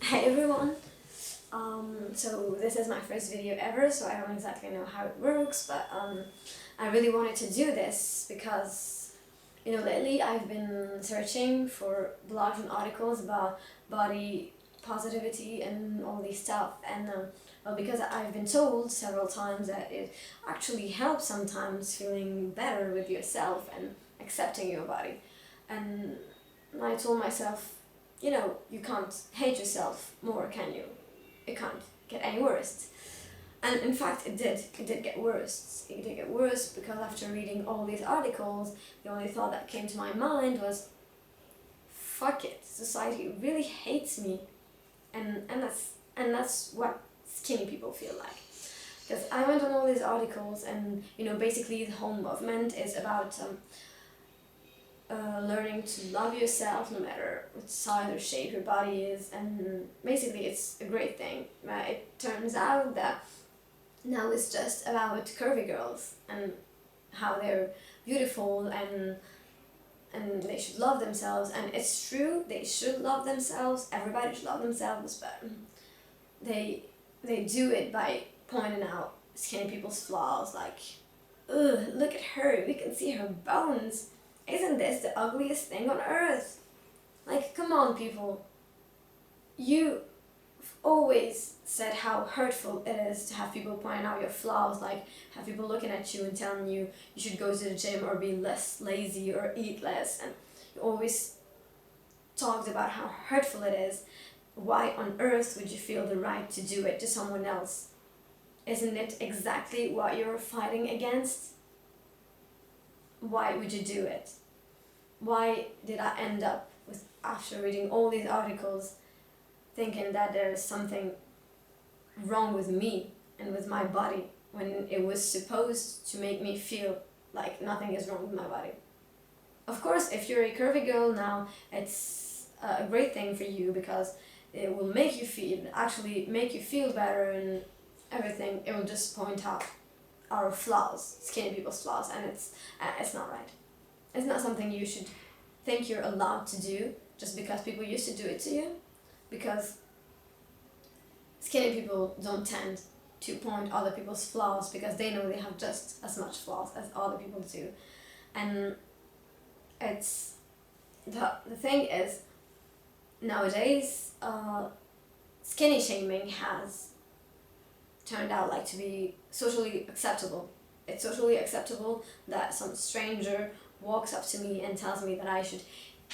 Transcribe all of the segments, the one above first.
Hey everyone. So this is my first video ever, so I don't exactly know how it works, but I really wanted to do this because, lately I've been searching for blogs and articles about body positivity and all these stuff, and well, because I've been told several times that it actually helps sometimes feeling better with yourself and accepting your body, and I told myself, you can't hate yourself more, can you? It can't get any worse. And in fact, it did. It did get worse. It did get worse because after reading all these articles, the only thought that came to my mind was, fuck it, society really hates me. And that's what skinny people feel like. Because I went on all these articles and, basically the whole movement is about learning to love yourself no matter what size or shape your body is, and basically it's a great thing. But it turns out that now it's just about curvy girls and how they're beautiful and they should love themselves, and it's true, they should love themselves, everybody should love themselves, but they do it by pointing out skinny people's flaws, like, ugh, look at her, we can see her bones. Isn't this the ugliest thing on earth? Like, come on, people. You've always said how hurtful it is to have people pointing out your flaws, like have people looking at you and telling you you should go to the gym or be less lazy or eat less, and you always talked about how hurtful it is. Why on earth would you feel the right to do it to someone else? Isn't it exactly what you're fighting against? Why would you do it? Why did I end up with, after reading all these articles, thinking that there is something wrong with me and with my body when it was supposed to make me feel like nothing is wrong with my body? Of course, if you're a curvy girl now, it's a great thing for you because it will actually make you feel better and everything. It will just point out our flaws, skinny people's flaws, and it's not right. It's not something you should think you're allowed to do just because people used to do it to you, because skinny people don't tend to point other people's flaws because they know they have just as much flaws as other people do. And it's the thing is, nowadays skinny shaming has turned out like to be socially acceptable. It's socially acceptable that some stranger walks up to me and tells me that I should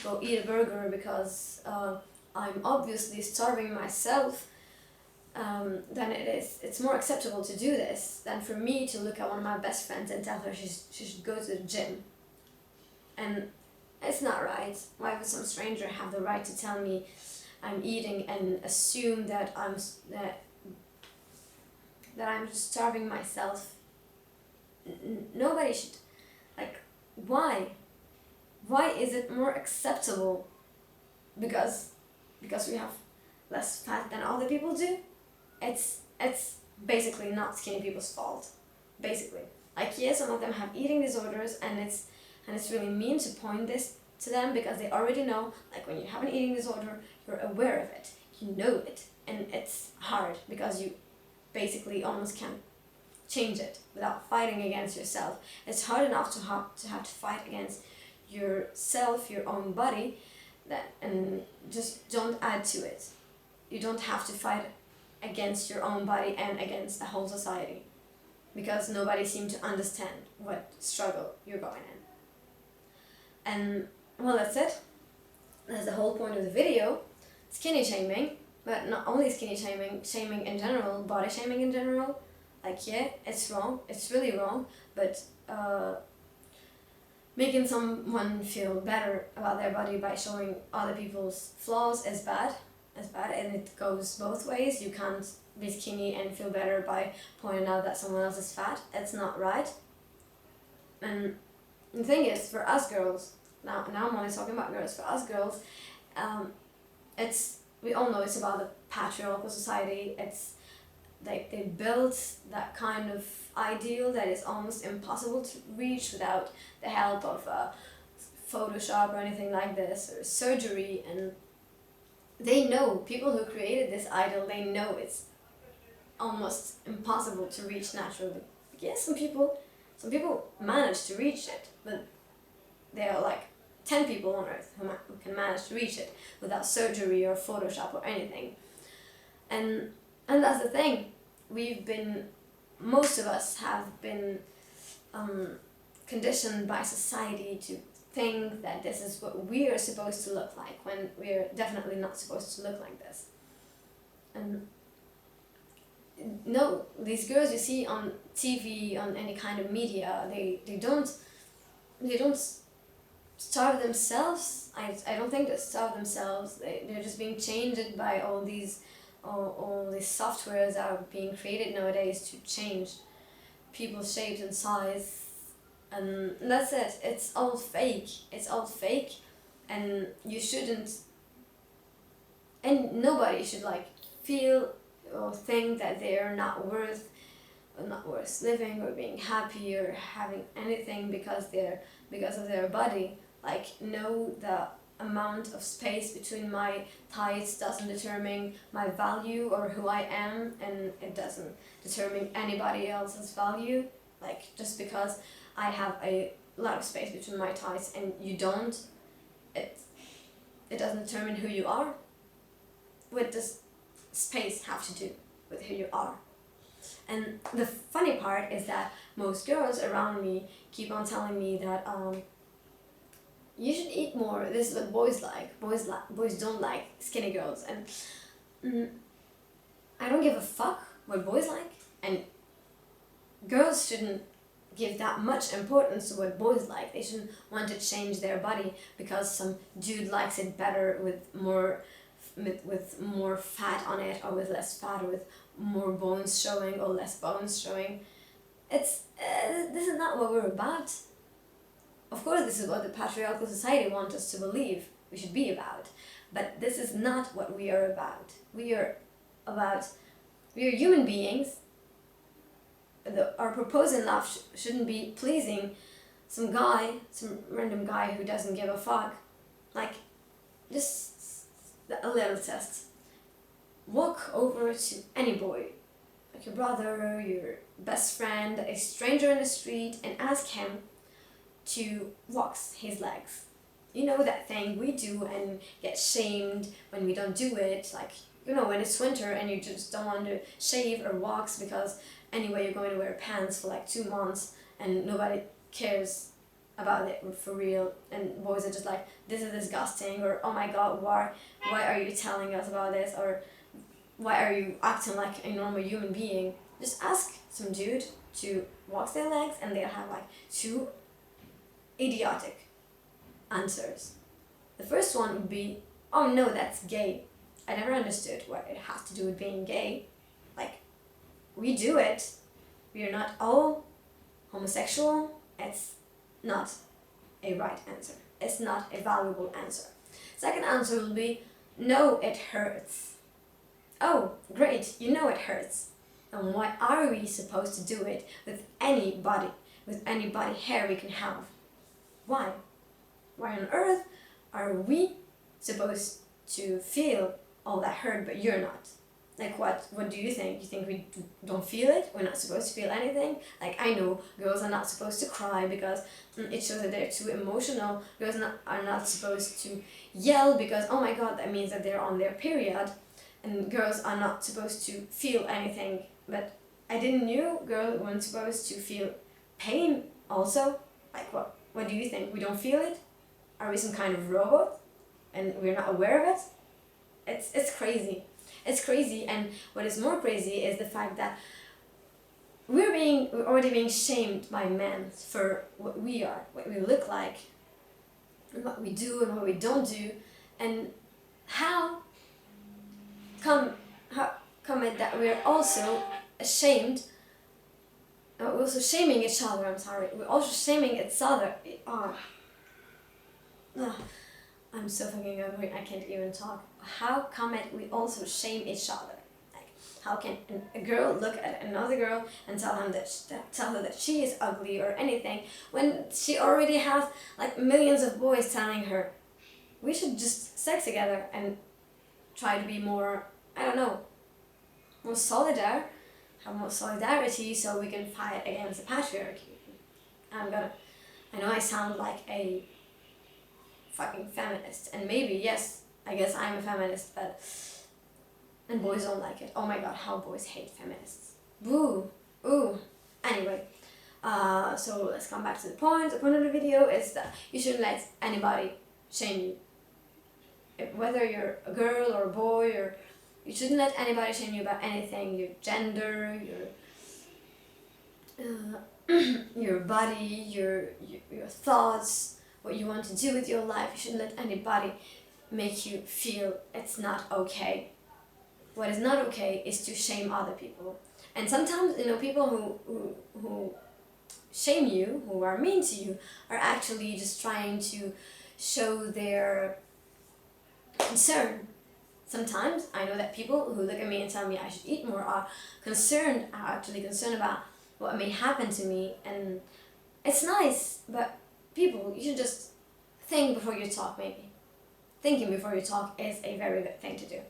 go eat a burger because I'm obviously starving myself. Then it's more acceptable to do this than for me to look at one of my best friends and tell her she should go to the gym. And it's not right. Why would some stranger have the right to tell me I'm eating and assume that I'm starving myself? Nobody should. Like, why? Why is it more acceptable? Because we have less fat than other people do? It's basically not skinny people's fault. Basically. Like, yeah, some of them have eating disorders, and it's really mean to point this to them because they already know, like, when you have an eating disorder, you're aware of it. You know it. And it's hard because you basically almost can't change it without fighting against yourself. It's hard enough to have to fight against yourself, your own body, and just don't add to it. You don't have to fight against your own body and against the whole society because nobody seems to understand what struggle you're going in. And well, that's it. That's the whole point of the video. Skinny shaming, but not only skinny shaming, shaming in general, body shaming in general. Like, yeah, it's wrong, it's really wrong, but making someone feel better about their body by showing other people's flaws is bad, and it goes both ways. You can't be skinny and feel better by pointing out that someone else is fat. It's not right. And the thing is, for us girls, now I'm only talking about girls, for us girls, we all know it's about the patriarchal society. It's like they built that kind of ideal that is almost impossible to reach without the help of Photoshop or anything like this, or surgery, and they know, people who created this idol, they know it's almost impossible to reach naturally. Yes, some people manage to reach it, but there are like 10 people on earth who can manage to reach it without surgery or Photoshop or anything. And that's the thing. Most of us have been conditioned by society to think that this is what we are supposed to look like, when we're definitely not supposed to look like this. And no, these girls you see on TV, on any kind of media, they don't starve themselves. I don't think they starve themselves. They're just being changed by all these softwares that are being created nowadays to change people's shapes and size, and that's it. It's all fake. It's all fake, and you shouldn't. And nobody should like feel or think that they're not worth living or being happy or having anything because of their body. Like, no, the amount of space between my thighs doesn't determine my value or who I am, and it doesn't determine anybody else's value. Like, just because I have a lot of space between my thighs and you don't, it doesn't determine who you are. What does space have to do with who you are? And the funny part is that most girls around me keep on telling me that you should eat more. This is what boys like. Boys don't like skinny girls, and I don't give a fuck what boys like. And girls shouldn't give that much importance to what boys like. They shouldn't want to change their body because some dude likes it better with more fat on it, or with less fat, or with more bones showing or less bones showing. This is not what we're about. Of course, this is what the patriarchal society wants us to believe we should be about, but this is not what we are about. We are human beings. Our purpose in life shouldn't be pleasing some random guy who doesn't give a fuck. Like, just a little test. Walk over to any boy, like your brother, your best friend, a stranger in the street, and ask him to wax his legs. You know that thing we do and get shamed when we don't do it, like, you know, when it's winter and you just don't want to shave or wax because anyway you're going to wear pants for like 2 months and nobody cares about it for real, and boys are just like, this is disgusting, or oh my god, why are you telling us about this, or why are you acting like a normal human being? Just ask some dude to wax their legs and they'll have like 2 idiotic answers. The first one would be, oh no, that's gay. I never understood what it has to do with being gay. Like, we do it. We are not all homosexual. It's not a right answer. It's not a valuable answer. Second answer will be, no, it hurts. Oh, great, you know it hurts. And why are we supposed to do it with any body hair we can have? Why? Why on earth are we supposed to feel all that hurt but you're not? Like, what do you think? You think we don't feel it? We're not supposed to feel anything? Like, I know girls are not supposed to cry because it shows that they're too emotional. Girls are not supposed to yell because, oh my god, that means that they're on their period. And girls are not supposed to feel anything. But I didn't know girls weren't supposed to feel pain also. Like, what do you think? We don't feel it? Are we some kind of robot and we're not aware of it? It's crazy. It's crazy, and what is more crazy is the fact that we're already being shamed by men for what we are, what we look like, and what we do and what we don't do, and how come it that we're also ashamed. We're also shaming each other. I'm sorry. We're also shaming each other. I'm so fucking angry, I can't even talk. How come it we also shame each other? Like, how can a girl look at another girl and tell her that she is ugly or anything when she already has like millions of boys telling her we should just sex together, and try to be more, I don't know, more solidar, have more solidarity, so we can fight against the patriarchy. I know I sound like a fucking feminist, and maybe, yes, I guess I'm a feminist, but, and boys don't like it. Oh my god, how boys hate feminists. Boo, ooh. Anyway, so let's come back to the point. The point of the video is that you shouldn't let anybody shame you. Whether you're a girl or a boy, or you shouldn't let anybody shame you about anything, your gender, your body, your thoughts, what you want to do with your life. You shouldn't let anybody make you feel it's not okay. What is not okay is to shame other people. And sometimes, people who shame you, who are mean to you, are actually just trying to show their concern. Sometimes I know that people who look at me and tell me I should eat more are actually concerned about what may happen to me, and it's nice, but people, you should just think before you talk, maybe. Thinking before you talk is a very good thing to do.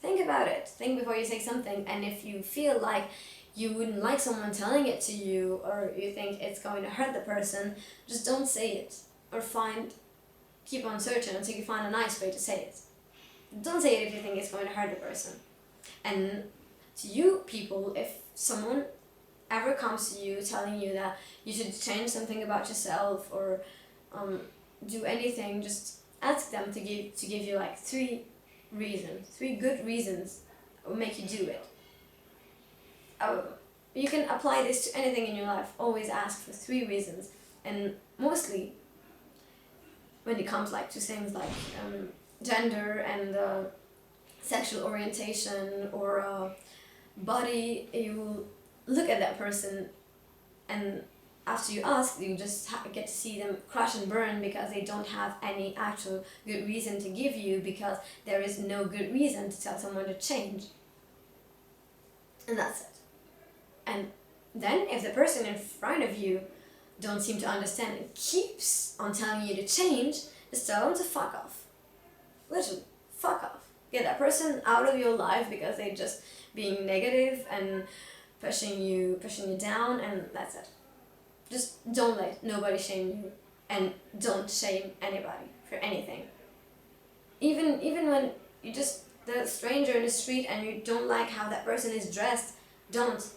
Think about it. Think before you say something, and if you feel like you wouldn't like someone telling it to you, or you think it's going to hurt the person, just don't say it. Or keep on searching until you find a nice way to say it. Don't say it if you think it's going to hurt the person. And to you people, if someone ever comes to you telling you that you should change something about yourself, or do anything, just ask them to give you like 3 good reasons that will make you do it. You can apply this to anything in your life. Always ask for 3 reasons, and mostly when it comes to things like gender and sexual orientation or body, you look at that person, and after you ask, you just get to see them crash and burn because they don't have any actual good reason to give you, because there is no good reason to tell someone to change. And that's it. And then if the person in front of you don't seem to understand and keeps on telling you to change, just tell them to fuck off. Literally, fuck off. Get that person out of your life because they're just being negative and pushing you down, and that's it. Just don't let nobody shame you, and don't shame anybody for anything. Even when you just the stranger in the street and you don't like how that person is dressed, don't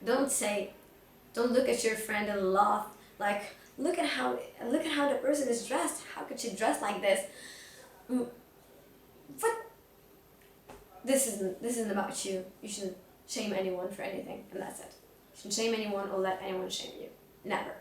look at your friend and laugh like, look at how the person is dressed. How could she dress like this? What? This isn't about you. You shouldn't shame anyone for anything, and that's it. You shouldn't shame anyone or let anyone shame you. Never.